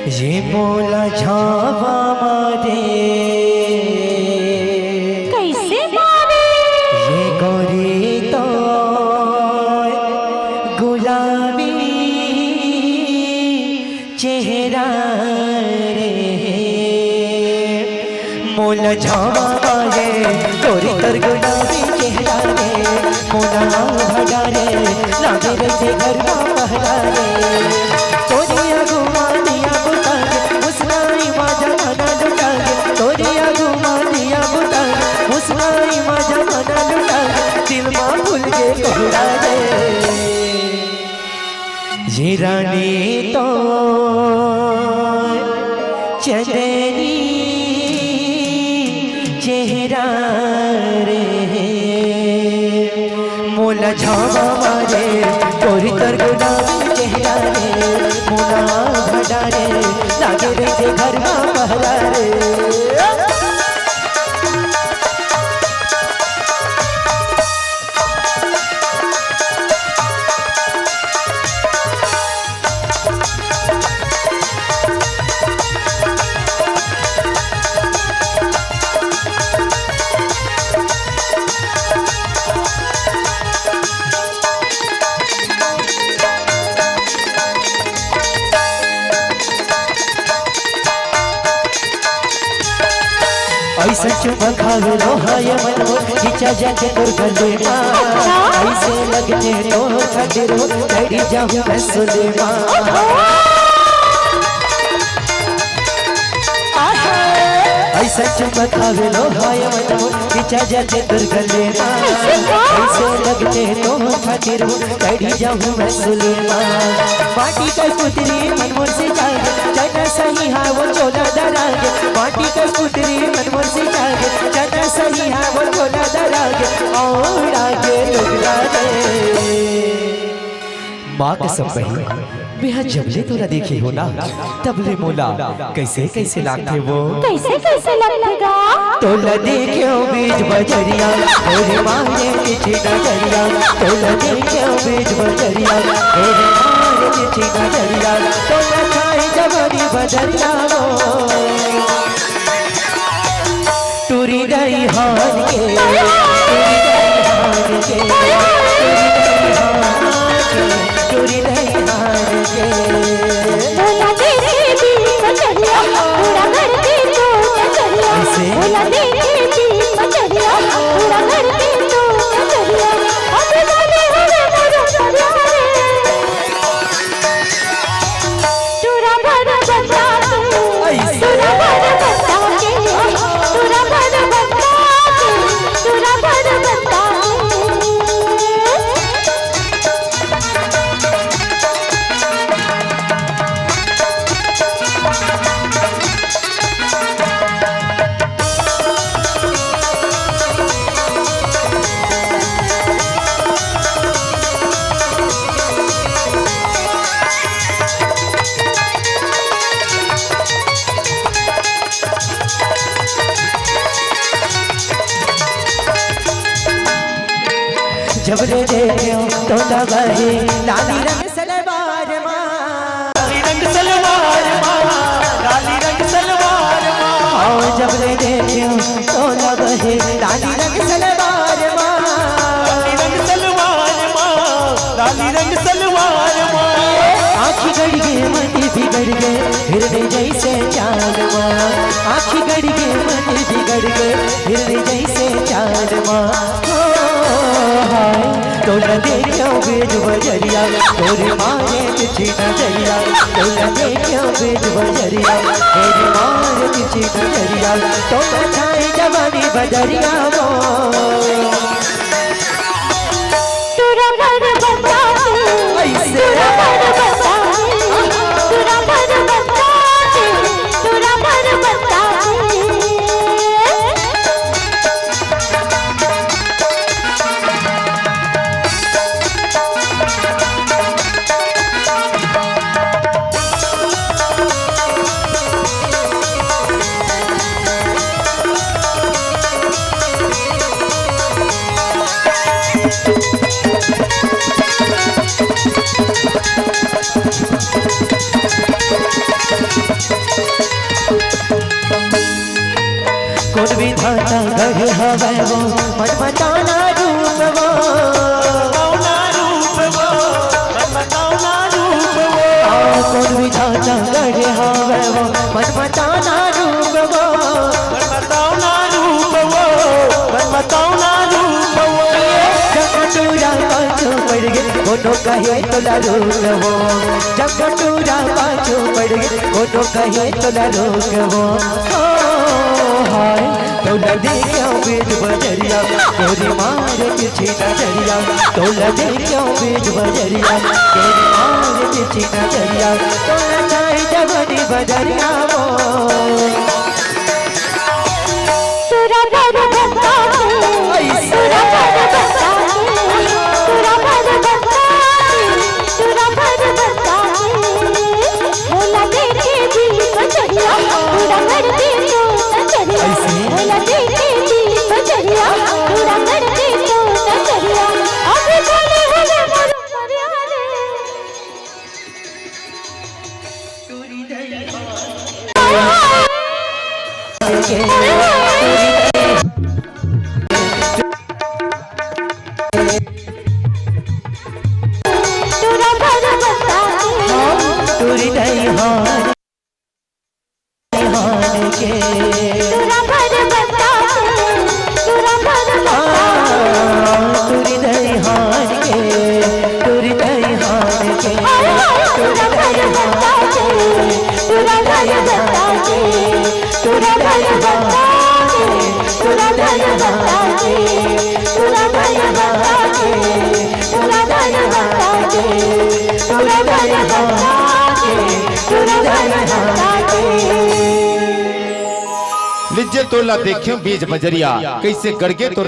ये मोला झावा मारे कैसे मारे ये गोरी तो गुलाबी चेहरा रे मोला झावा मारे गोरी तर गुलाबी चेहरा रे मोला भगा रे लागे रे घर का पहरा रे तोरिया घुमा दिया बुता मुस्काई माझा मना लुटा तोरिया घुमा दिया बुता मुस्काई माझा मना लुटा दिल मां भूल के कोहरा रे ये रानी तो चंदनी चेहरा रे मोला झावा मारे तोरी तर गुलाबी चेहरा रे मोला भड़ा रे लागे रे घर में पहरा रे ऐसा चुम्मा खावे लो हाय मन खींचा जाके तोर गले मां ऐसे लगते तो खातिर हो डरी जाऊं मैं सुले मां ऐसा चुम्मा खावे लो हाय मन खींचा जाके तोर गले मां ऐसे लगते तो खातिर हो डरी जाऊं मैं सुले मां माटी का पुतरी मनमोर से जागे जाना सही है वो चोला दरागे माटी का पुतरी मनमोर से जागे जाना सही है वो चोला दरागे और आगे लुगला दे माँ कसम बही बेहा जबले तोरा देखे हो ना तबले मोला कैसे कैसे लागते वो कैसे लगेगा तोला देखे बीच बजरिया मेरे माने पीछे नजरिया तोला देखे बीच बजरिया मेरे माने पीछे नजरिया तोला खाए जवानी बजरिया वो टूरी गई हार के टूरी गई हार के बोला तेरे भी बचरिया पूरा घर पे तो चचरिया बोला तेरे भी बचरिया पूरा घर पे तो चचरिया अब जाने हुए मोर सरिया टूरा भर बचा के टूरा भर बचा के टूरा भर बचा के टूरा भर बचा जबरे देखो तो लगे लाली रंग सलवार माँ लाली रंग सलवार माँ लाली रंग सलवार माँ आओ जबरे देखो तो लगे लाली रंग सलवार माँ लाली रंग सलवार माँ लाली रंग सलवार माँ आँखी गड़ गए मन बिगड़ गए हिरने जैसे चांद माँ आँखी गड़ गए मन बिगड़ गए हिरने जैसे चांद माँ तोला देखो बीज बजरिया तोरे मारे पीछे नजरिया तोला देखो बीज बजरिया तेरे मारे पीछे नजरिया तोला छाए जवानी बजरिया वो टूरा भर बचा ऐसे टूरा भर बचा टूरा भर बचा टूरा भर बचा कौन विधाता गढ़े हवे वो मन मताना रूप वो कौन विधाता गढ़े हवे वो मन मताना रूप वो जगटूरा पाछू पड़ गए कोनो कहे तोला रोक वो जगटूरा पाछू पड़ गए कोनो कहे तोला रोक वो हाय तोला देखो बीच बजरिया तेरी मार पीछे नजरिया तोला देखो बीच बजरिया तेरी मार पीछे नजरिया तोला चाहे जवानी बजरिया वो तुरा भर बता तुरा भर बता तुरा भर बता तुरा भर बता बोला देखे भी बजरिया पूरा कर दे तो नजरिया बोला देखे भी बजरिया पूरा कर दे तो नजरिया अब बोले होले मोर मरिया रे तुरा भर बता तुरी नहीं हार के तुरा भर बता तुरा भर बता तुरी नहीं हार के तुरी नहीं हार के तुरा भर बता तुरा भर बता तुरा भर बता तुरा भर बता तुरा भर बता तुरा भर बता तुरा भर बता तुरा भर बता लिज्जे तोला देखे बीज बजरिया कैसे गड़गे तो